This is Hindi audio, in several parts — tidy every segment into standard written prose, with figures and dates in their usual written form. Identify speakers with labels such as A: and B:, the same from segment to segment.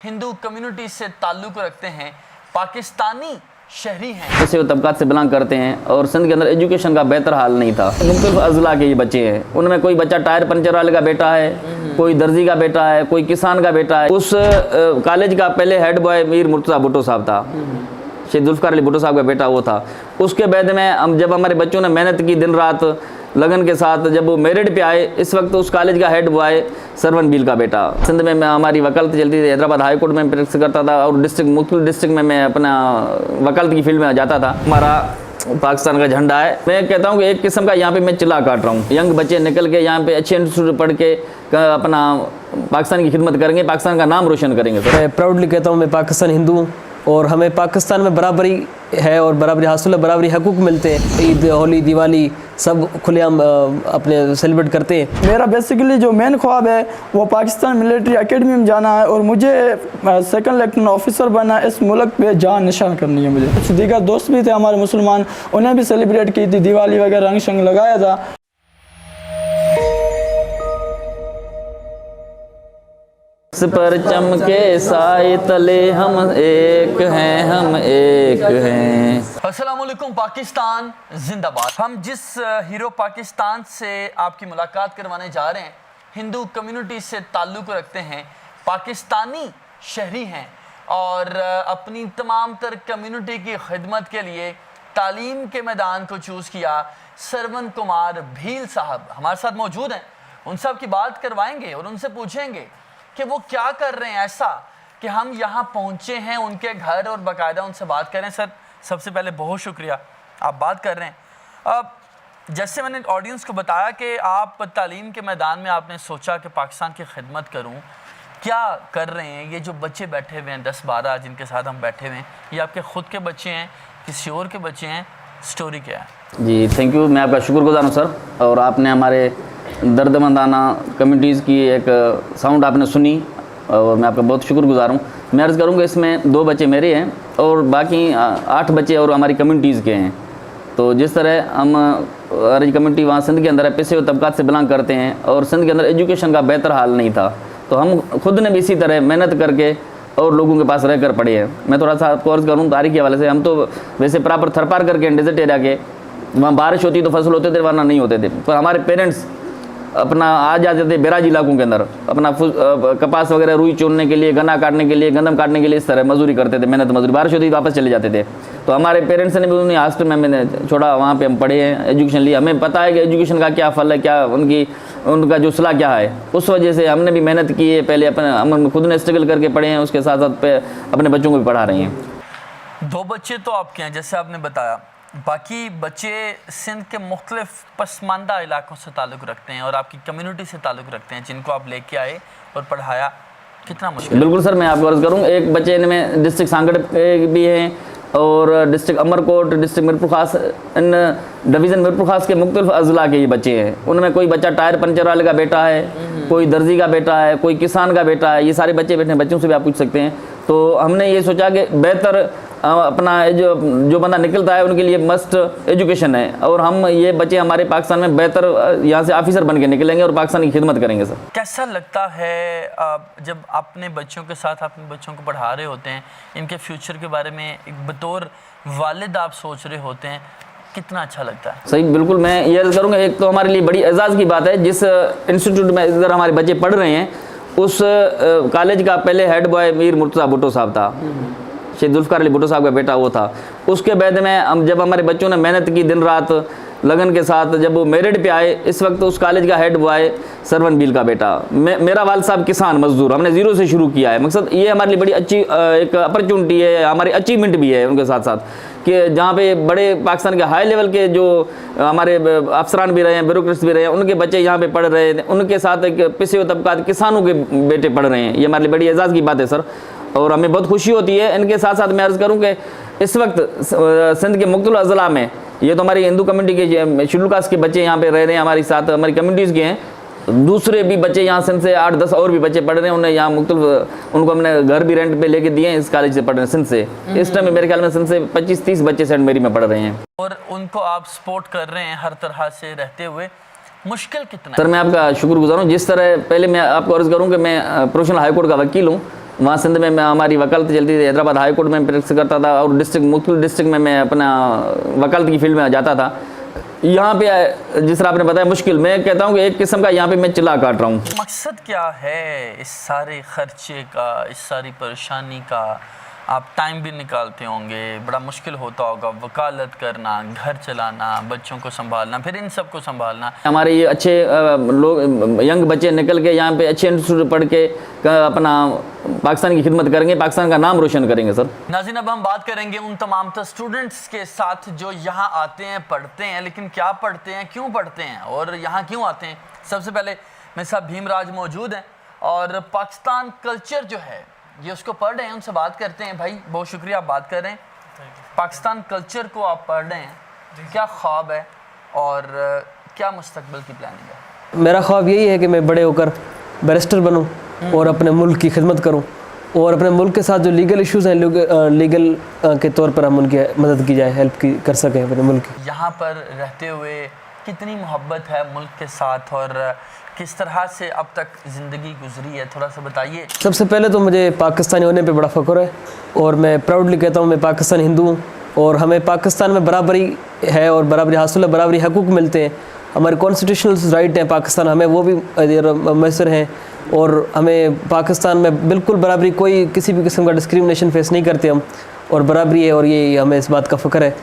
A: हिंदू कम्युनिटी से ताल्लुक़ रखते हैं, पाकिस्तानी शहरी हैं,
B: ऐसे तबकात से बिलोंग करते हैं और सिंध के अंदर एजुकेशन का बेहतर हाल नहीं था। मुख्तलिफ अजला के ये बच्चे हैं, उनमें कोई बच्चा टायर पंचर वाले का बेटा है, कोई दर्जी का बेटा है, कोई किसान का बेटा है। उस कॉलेज का पहले हेड बॉय मीर मुर्तज़ा भुट्टो साहब था, शेख जुल्फ़िकार अली भुट्टो साहब का बेटा वो था। उसके बाद में हम जब हमारे बच्चों ने मेहनत की दिन रात लगन के साथ, जब वो मेरिट पे आए, इस वक्त उस कॉलेज का हेड बॉय सरवन बील का बेटा। सिंध में मैं हमारी वकालत चलती थी, हैदराबाद हाई कोर्ट में प्रैक्टिस करता था और मुख्तलिफ डिस्ट्रिक्ट में मैं अपना वकालत की फील्ड में जाता था। हमारा पाकिस्तान का झंडा है। मैं कहता हूँ कि एक किस्म का यहाँ पे मैं चिल्ला काट रहा हूँ। यंग बच्चे निकल के यहाँ पे अच्छे इंस्टीट्यूट पढ़ के अपना पाकिस्तान की खिदमत करेंगे, पाकिस्तान का नाम रोशन करेंगे।
C: मैं प्राउडली कहता हूँ मैं पाकिस्तान हिंदू हूँ और हमें पाकिस्तान में बराबरी है और बराबरी हासिल है, बराबरी हकूक़ मिलते हैं। ईद, होली, दिवाली सब खुलेआम अपने सेलिब्रेट करते हैं।
D: मेरा बेसिकली जो मेन ख्वाब है वो पाकिस्तान मिलिट्री एकेडमी में जाना है और मुझे सेकंड लेफ्टिनेंट ऑफिसर बनना है। इस मुल्क पे जान निशान करनी है मुझे। कुछ दीगर दोस्त भी थे हमारे मुसलमान, उन्हें भी सेलिब्रेट की थी, दिवाली वगैरह रंग शंग लगाया था।
B: पर चमके साए तले हम एक हैं, हम एक हैं।
A: अस्सलाम वालेकुम पाकिस्तान जिंदाबाद। हम जिस हीरो पाकिस्तान से आपकी मुलाकात करवाने जा रहे हैं, हिंदू कम्युनिटी से ताल्लुक़ रखते हैं, पाकिस्तानी शहरी हैं और अपनी तमाम तर कम्युनिटी की खिदमत के लिए तालीम के मैदान को चूज़ किया। सरवन कुमार भील साहब हमारे साथ मौजूद हैं, उनसे आपकी बात करवाएंगे और उनसे पूछेंगे कि वो क्या कर रहे हैं ऐसा कि हम यहाँ पहुँचे हैं उनके घर और बाकायदा उनसे बात करें। सर, सबसे पहले बहुत शुक्रिया, आप बात कर रहे हैं। अब जैसे मैंने ऑडियंस को बताया कि आप तालीम के मैदान में आपने सोचा कि पाकिस्तान की खिदमत करूँ, क्या कर रहे हैं? ये जो बच्चे बैठे हुए हैं 10-12 जिनके साथ हम बैठे हुए हैं, ये आपके ख़ुद के बच्चे हैं, किसी और के बच्चे हैं? स्टोरी क्या है?
B: जी थैंक यू, मैं आपका शुक्रगुजार हूँ सर। और आपने हमारे दर्दमंदाना कम्युनिटीज़ की एक साउंड आपने सुनी और मैं आपका बहुत शुक्रगुजार हूँ। मैं अर्ज़ करूँगा इसमें 2 बच्चे मेरे हैं और बाकी 8 बच्चे और हमारी कम्युनिटीज़ के हैं। तो जिस तरह हम हमारी कम्युनिटी वहाँ सिंध के अंदर है, पिछड़े तबकात से बिलोंग करते हैं और सिंध के अंदर एजुकेशन का बेहतर हाल नहीं था, तो हम खुद ने भी इसी तरह मेहनत करके और लोगों के पास रह कर पढ़े हैं। मैं थोड़ा सा आपको अर्ज़ करूँ तारीख़ के हवाले से, हम तो वैसे प्रॉपर थरपार करके डेजर्ट एरिया के, वहाँ बारिश होती तो फसल होते थे वरना नहीं होते थे, पर हमारे पेरेंट्स अपना आ जाते थे बैराज इलाकों के अंदर अपना कपास वगैरह रुई चुनने के लिए, गन्ना काटने के लिए, गंदम काटने के लिए, इस तरह मजदूरी करते थे, मेहनत मजदूरी। बारिश होती तो वापस चले जाते थे। तो हमारे पेरेंट्स ने भी उन्हें हॉस्टल में मैंने छोड़ा, वहाँ पे हम पढ़े हैं, एजुकेशन लिया। हमें पता है कि एजुकेशन का क्या फल है, क्या उनका जो सलाह क्या है। उस वजह से हमने भी मेहनत की है, पहले हम खुद ने स्ट्रगल करके पढ़े हैं, उसके साथ साथ अपने बच्चों को भी पढ़ा रहे हैं।
A: 2 बच्चे तो आपके हैं जैसे आपने बताया, बाकी बच्चे सिंध के मुख्तलिफ पसमानदा इलाकों से ताल्लुक़ रखते हैं और आपकी कम्युनिटी से ताल्लुक़ रखते हैं, जिनको आप लेके आए और पढ़ाया। कितना मुश्किल?
B: बिल्कुल सर, मैं आपको अर्ज़ करूँ, एक बच्चे इनमें डिस्ट्रिक्ट सांगड़ भी हैं और डिस्ट्रिक्ट अमरकोट, डिस्ट्रिक्ट मीरपुर खास, इन डिवीज़न मीरपुर खास के मुख्तलिफ अजला के ये बच्चे हैं। उनमें कोई बच्चा टायर पंचर वाले का बेटा है, कोई दर्जी का बेटा है, कोई किसान का बेटा है। ये सारे बच्चे बैठे हैं, बच्चों से भी आप पूछ सकते हैं। तो हमने ये सोचा कि बेहतर अपना जो बंदा निकलता है उनके लिए मस्ट एजुकेशन है और हम ये बच्चे हमारे पाकिस्तान में बेहतर यहाँ से ऑफिसर बन के निकलेंगे और पाकिस्तान की खिदमत करेंगे। सर,
A: कैसा लगता है जब अपने बच्चों के साथ अपने बच्चों को पढ़ा रहे होते हैं, इनके फ्यूचर के बारे में एक बतौर वालिद आप सोच रहे होते हैं, कितना अच्छा लगता है?
B: सही, बिल्कुल। मैं ये अर्ज़ करूँगा, एक तो हमारे लिए बड़ी एजाज़ की बात है, जिस इंस्टीट्यूट में इधर हमारे बच्चे पढ़ रहे हैं उस कॉलेज का पहले हेड बॉय मीर मुर्तज़ा भुट्टो साहब था, शेख जुल्फ़िकार अली भुट्टो साहब का बेटा वो था। उसके बाद में हम जब हमारे बच्चों ने मेहनत की दिन रात लगन के साथ, जब वो मेरिट पे आए, इस वक्त उस कॉलेज का हेड बॉय सरवन बील का बेटा। मेरा वाल साहब किसान मजदूर, हमने ज़ीरो से शुरू किया है। मकसद ये हमारे लिए बड़ी अच्छी एक अपॉर्चुनिटी है, हमारी अचीवमेंट भी है उनके साथ साथ, कि जहाँ पे बड़े पाकिस्तान के हाई लेवल के जो हमारे अफसरान भी रहे हैं, ब्यूरोक्रेट्स भी रहे हैं, उनके बच्चे यहाँ पे पढ़ रहे हैं, उनके साथ एक पिछड़े तबकात किसानों के बेटे पढ़ रहे हैं। ये हमारे लिए बड़ी एजाज़ की बात है सर, और हमें बहुत खुशी होती है। इनके साथ साथ मैं अर्ज़ करूँ कि इस वक्त सिंध के मुख्तलिफ अजला में, ये तो हमारी हिंदू कम्युनिटी के शेड्यूल कास्ट के बच्चे यहाँ पे रह रहे हैं हमारे साथ, हमारी कम्युनिटीज़ के हैं। दूसरे भी बच्चे यहाँ सिंध से 8-10 और भी बच्चे पढ़ रहे हैं, उन्हें यहाँ मुख्तलिफ उनको हमने घर भी रेंट पे लेके दिए हैं, इस कॉलेज से पढ़ रहे हैं सिंध से। इस टाइम में मेरे ख्याल में सिंध से 25-30 बच्चे सेंट मेरी में पढ़ रहे हैं
A: और उनको आप सपोर्ट कर रहे हैं हर तरह से रहते हुए। मुश्किल कितना?
B: सर, मैं आपका शुक्रगुजार हूँ। जिस तरह पहले मैं आपको अर्ज़ करूँ कि मैं प्रोफेशनल हाई कोर्ट का वकील हूँ वहाँ सिंध में मैं हमारी वकालत चलती थी, हैदराबाद हाई कोर्ट में प्रैक्टिस करता था और मुख्तलिफ डिस्ट्रिक्ट में मैं अपना वकालत की फील्ड में जाता था। यहाँ पे जिस तरह आपने बताया मुश्किल, मैं कहता हूँ कि एक किस्म का यहाँ पे मैं चिल्ला काट रहा हूँ।
A: मकसद क्या है इस सारे खर्चे का, इस सारी परेशानी का? आप टाइम भी निकालते होंगे, बड़ा मुश्किल होता होगा वकालत करना, घर चलाना, बच्चों को संभालना, फिर इन सब को संभालना।
B: हमारे ये अच्छे लोग यंग बच्चे निकल के यहाँ पे अच्छे इंस्टीट्यूट पढ़ के अपना पाकिस्तान की खिदमत करेंगे, पाकिस्तान का नाम रोशन करेंगे सर।
A: नाज़रीन, अब हम बात करेंगे उन तमाम स्टूडेंट्स के साथ जो यहाँ आते हैं, पढ़ते हैं, लेकिन क्या पढ़ते हैं, क्यों पढ़ते हैं और यहाँ क्यों आते हैं। सबसे पहले मेरे साथ भीमराज मौजूद हैं और पाकिस्तान कल्चर जो है ये उसको पढ़ रहे हैं, उनसे बात करते हैं। भाई बहुत शुक्रिया, आप बात कर रहे हैं। पाकिस्तान कल्चर को आप पढ़ रहे हैं, क्या ख्वाब है और क्या मुस्तकबिल की प्लानिंग है?
C: मेरा ख्वाब यही है कि मैं बड़े होकर बैरिस्टर बनूं और अपने मुल्क की खिदमत करूं और अपने मुल्क के साथ जो लीगल इश्यूज़ हैं, लीगल के तौर पर हम उनकी मदद की जाए, हेल्प की कर सकें अपने मुल्क की।
A: यहाँ पर रहते हुए कितनी मोहब्बत है मुल्क के साथ और किस तरह से अब तक ज़िंदगी गुजरी है, थोड़ा सा बताइए।
C: सबसे पहले तो मुझे पाकिस्तानी होने पे बड़ा फ़ख्र है और मैं प्राउडली कहता हूँ मैं पाकिस्तानी हिंदू हूँ और हमें पाकिस्तान में बराबरी है और बराबरी हासिल है, बराबरी हकूक़ मिलते हैं। हमारे कॉन्स्टिट्यूशनल राइट हैं पाकिस्तान, हमें वो भी मैसर हैं और हमें पाकिस्तान में बिल्कुल बराबरी, कोई किसी भी किस्म का डिस्क्रिमिनेशन फेस नहीं करते हम, और बराबरी है और ये हमें इस बात का फ़ख्र है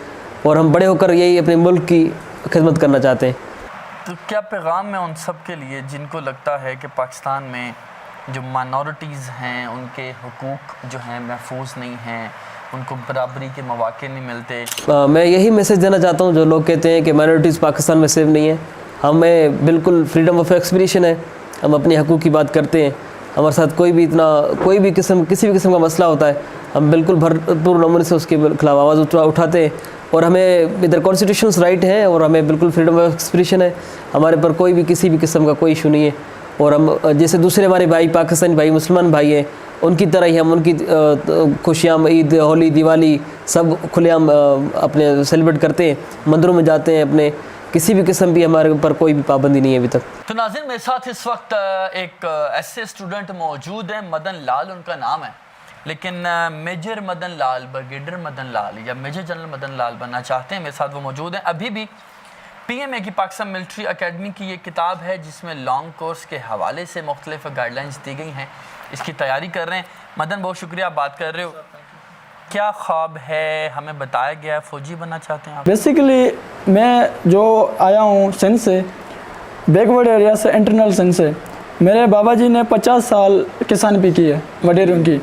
C: और हम बड़े होकर यही अपने मुल्क की खिदमत करना चाहते हैं।
A: तो क्या पैगाम है उन सब के लिए जिनको लगता है कि पाकिस्तान में जो माइनॉरिटीज़ हैं उनके हुकूक जो हैं महफूज नहीं हैं, उनको बराबरी के मौके नहीं मिलते?
C: मैं यही मैसेज देना चाहता हूँ जो लोग कहते हैं कि माइनॉरिटीज़ पाकिस्तान में सेफ नहीं है। हमें बिल्कुल फ्रीडम ऑफ एक्सप्रेशन है, हम अपने हकूक़ की बात करते हैं। हमारे साथ कोई भी किसी भी किस्म का मसला होता है, हम बिल्कुल भरपूर नमूने से उसके खिलाफ आवाज़ उठाते हैं और हमें इधर कॉन्स्टिट्यूशनल राइट है और हमें बिल्कुल फ्रीडम ऑफ एक्सप्रेशन है। हमारे पर कोई भी किसी भी किस्म का कोई इशू नहीं है और हम जैसे दूसरे हमारे भाई पाकिस्तानी भाई मुसलमान भाई हैं उनकी तरह ही हम उनकी खुशियाँ, ईद, होली, दिवाली सब खुलेआम अपने सेलिब्रेट करते हैं, मंदिरों में जाते हैं, अपने किसी भी किस्म की हमारे ऊपर कोई भी पाबंदी नहीं है अभी तक।
A: तो नाज़रीन, मेरे साथ इस वक्त एक ऐसे स्टूडेंट मौजूद हैं, मदन लाल उनका नाम है, लेकिन मेजर मदन लाल, ब्रिगेडियर मदन लाल या मेजर जनरल मदन लाल बनना चाहते हैं। मेरे साथ वो मौजूद हैं। अभी भी PMA की पाकिस्तान मिलिट्री एकेडमी की ये किताब है जिसमें लॉन्ग कोर्स के हवाले से मुख्तलिफ गाइडलाइंस दी गई हैं, इसकी तैयारी कर रहे हैं। मदन बहुत शुक्रिया, आप बात कर रहे हो। क्या ख्वाब है, हमें बताया गया है फ़ौजी बनना चाहते हैं आप?
D: बेसिकली मैं जो आया हूँ सिंध से, बैकवर्ड एरिया से, इंटरनल सिंध से। मेरे बाबा जी ने 50 साल किसानी भी की है वडेरों की।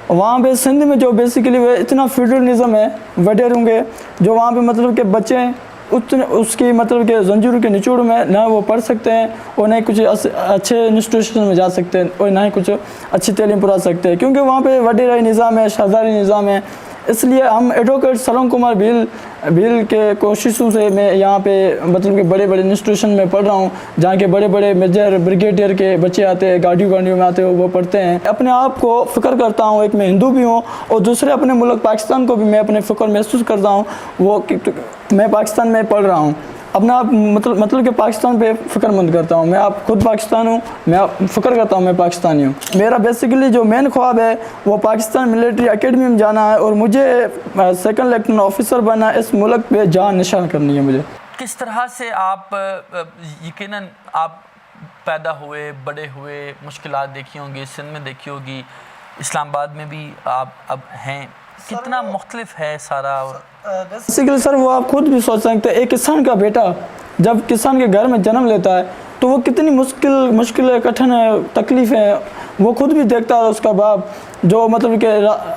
D: वहाँ पे सिंध में जो बेसिकली वे इतना फ्यूडलिज्म है वडेरों के, जो वहाँ पे मतलब के बच्चे उतने उसकी मतलब के जंजीरों के निचोड़ में ना वो पढ़ सकते हैं और ना ही कुछ अच्छे इंस्टीट्यूशन में जा सकते हैं और ना ही कुछ अच्छी तालीम पढ़ा सकते हैं, क्योंकि वहाँ पे वडेराई निज़ाम है, शाहजारी निज़ाम है। इसलिए हम एडवोकेट सलोम कुमार भील के कोशिशों से मैं यहाँ पे मतलब कि बड़े बड़े इंस्टीट्यूशन में पढ़ रहा हूँ, जहाँ के बड़े बड़े मेजर ब्रिगेडियर के बच्चे आते हैं, गाड़ियों में आते हैं, वो पढ़ते हैं। अपने आप को फ़िक्र करता हूँ, एक मैं हिंदू भी हूँ और दूसरे अपने मुल्क पाकिस्तान को भी मैं अपने फ़िक्र महसूस करता हूँ, वो मैं पाकिस्तान में पढ़ रहा हूँ। अपना आप मतलब कि पाकिस्तान पे फ़िक्रमंद करता हूँ। मैं आप खुद पाकिस्तान हूँ, मैं फ़िक्र करता हूँ मैं पाकिस्तानी हूँ। मेरा बेसिकली जो मेन ख्वाब है वो पाकिस्तान मिलिट्री एकेडमी में जाना है और मुझे सेकंड लेफ्टिनेंट ऑफिसर बनना, इस मुल्क पे जान निशान करनी है मुझे।
A: किस तरह से आप यकीनन आप पैदा हुए, बड़े हुए, मुश्किलात देखी होंगी, सिंध में देखी होगी, इस्लामाबाद में भी आप अब हैं, कितना मुख्तलिफ है सारा? और
D: बेसिकली सर वो आप खुद भी सोच सकते हैं, एक किसान का बेटा जब किसान के घर में जन्म लेता है तो वो कितनी मुश्किल कठिन तकलीफ़ है वो खुद भी देखता है। उसका बाप जो मतलब कि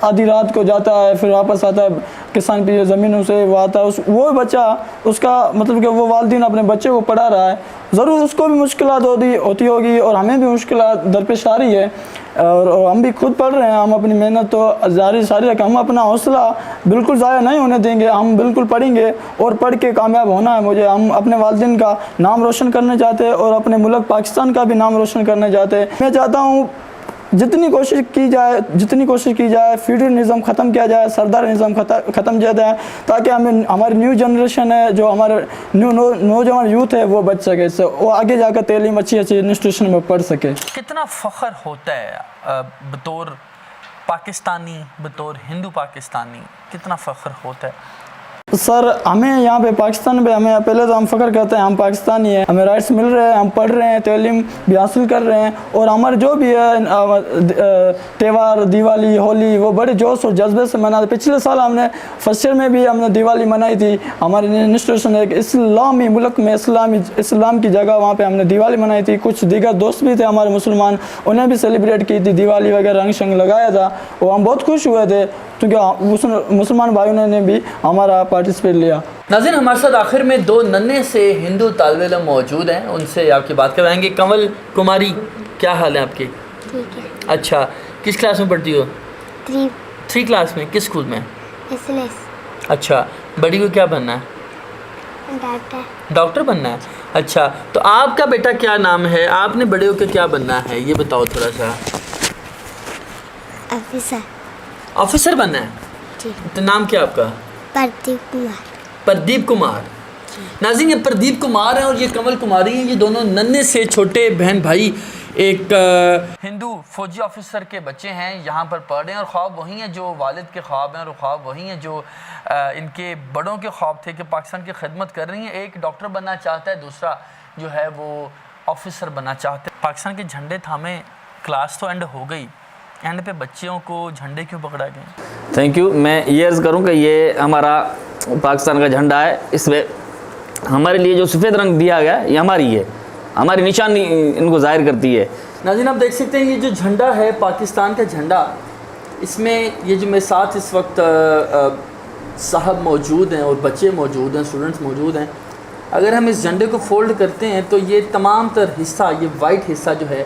D: आधी रात को जाता है फिर वापस आता है किसान की ज़मीनों से, वो आता है वो बच्चा उसका मतलब कि वो वालिदैन अपने बच्चे को पढ़ा रहा है, ज़रूर उसको भी मुश्किलात होती होगी और हमें भी मुश्किलात दरपेश आ रही है और हम भी खुद पढ़ रहे हैं। हम अपनी मेहनत तो जारी रखें, हम अपना हौसला बिल्कुल ज़ाया नहीं होने देंगे, हम बिल्कुल पढ़ेंगे और पढ़ के कामयाब होना है मुझे। हम अपने वालिदैन का नाम रोशन करना चाहते हैं और अपने मुल्क पाकिस्तान का भी नाम रोशन करना चाहते हैं। मैं चाहता हूँ जितनी कोशिश की जाए फ्यूडल निज़ाम ख़त्म किया जाए, सरदार निज़ाम ख़त्म किया जाए, ताकि हमें हमारी न्यू जनरेशन है, जो हमारे नौजवान यूथ है वो बच सके, इससे वो आगे जाकर तालीम अच्छी इंस्टीट्यूशन में पढ़ सके।
A: कितना फ़ख्र होता है बतौर पाकिस्तानी बतौर हिंदू पाकिस्तानी कितना फ़ख्र होता है?
D: सर हमें यहाँ पे पाकिस्तान में हमें पहले तो हम फ़ख्र करते हैं हम पाकिस्तानी हैं, हमें राइट्स मिल रहे हैं, हम पढ़ रहे हैं, तालीम भी हासिल कर रहे हैं और हमारे जो भी है त्यौहार दिवाली होली वो बड़े जोश और जज्बे से मनाते। पिछले साल हमने फर्स्ट ईयर में भी हमने दिवाली मनाई थी। हमारे इंस्टीट्यूशन एक इस्लामी मुल्क में इस्लाम की जगह वहाँ पर हमने दिवाली मनाई थी। कुछ दीगर दोस्त भी थे हमारे मुसलमान, उन्हें भी सेलिब्रेट की थी, दिवाली वगैरह रंग शंग लगाया था और हम बहुत खुश हुए थे क्योंकि मुसलमान भाइयों ने भी हमारा पार्टिसिपेट लिया।
A: नाज़रीन हमारे साथ आखिर में दो नन्हे से हिंदू तालिब इल्म मौजूद हैं, उनसे आपकी बात करवाएंगे। कंवल कुमारी, क्या हाल है आपके?
E: ठीक है।
A: अच्छा, किस क्लास में पढ़ती हो?
E: 3
A: क्लास में, किस स्कूल में?
E: एसएलएस।
A: अच्छा, बड़ी को क्या बनना है? डॉक्टर बनना है। अच्छा, तो आपका बेटा क्या नाम है? आपने बड़े होकर क्या बनना है ये बताओ थोड़ा सा। ऑफिसर बनना है?
E: जी।
A: तो नाम क्या आपका?
E: प्रदीप कुमार।
A: प्रदीप कुमार। नाज़रीन ये प्रदीप कुमार हैं और ये कंवल कुमारी हैं। ये दोनों नन्हे से छोटे बहन भाई एक हिंदू फौजी ऑफिसर के बच्चे हैं, यहाँ पर पढ़ रहे हैं और ख्वाब वही हैं जो वालिद के ख्वाब हैं और ख्वाब वही हैं जो इनके बड़ों के ख्वाब थे कि पाकिस्तान की खिदमत कर रही हैं। एक डॉक्टर बनना चाहता है, दूसरा जो है वो ऑफिसर बनना चाहते हैं। पाकिस्तान के झंडे थामे, क्लास तो एंड हो गई, एंड पे बच्चियों को झंडे क्यों पकड़ा गए?
B: Thank you. मैं ये अर्ज़ करूँ कि ये हमारा पाकिस्तान का झंडा है, इसमें हमारे लिए जो सफ़ेद रंग दिया गया है ये हमारी है, हमारी निशानी इनको ज़ाहिर करती है।
A: नाज़रीन आप देख सकते हैं ये जो झंडा है पाकिस्तान का झंडा, इसमें ये जो मेरे साथ इस वक्त साहब मौजूद हैं और बच्चे मौजूद हैं, स्टूडेंट्स मौजूद हैं। अगर हम इस झंडे को फोल्ड करते हैं तो ये तमाम तर हिस्सा, ये वाइट हिस्सा जो है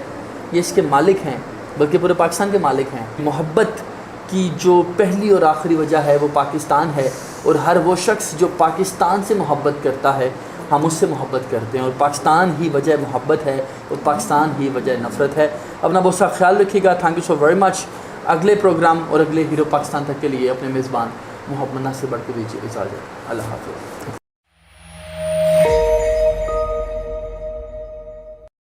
A: ये इसके मालिक हैं, बल्कि पूरे पाकिस्तान के मालिक हैं। मोहब्बत की जो पहली और आखिरी वजह है वो पाकिस्तान है और हर वो शख्स जो पाकिस्तान से मोहब्बत करता है हम उससे मोहब्बत करते हैं और पाकिस्तान ही वजह मोहब्बत है और पाकिस्तान ही वजह नफ़रत है। अपना बहुत सा ख्याल रखिएगा। Thank you so very much. अगले प्रोग्राम और अगले हीरो पाकिस्तान तक के लिए अपने मेज़बान मोहम्मद नासिर बढ़ के दीजिए इजाज़त। अल्लाह हाफ़िज़।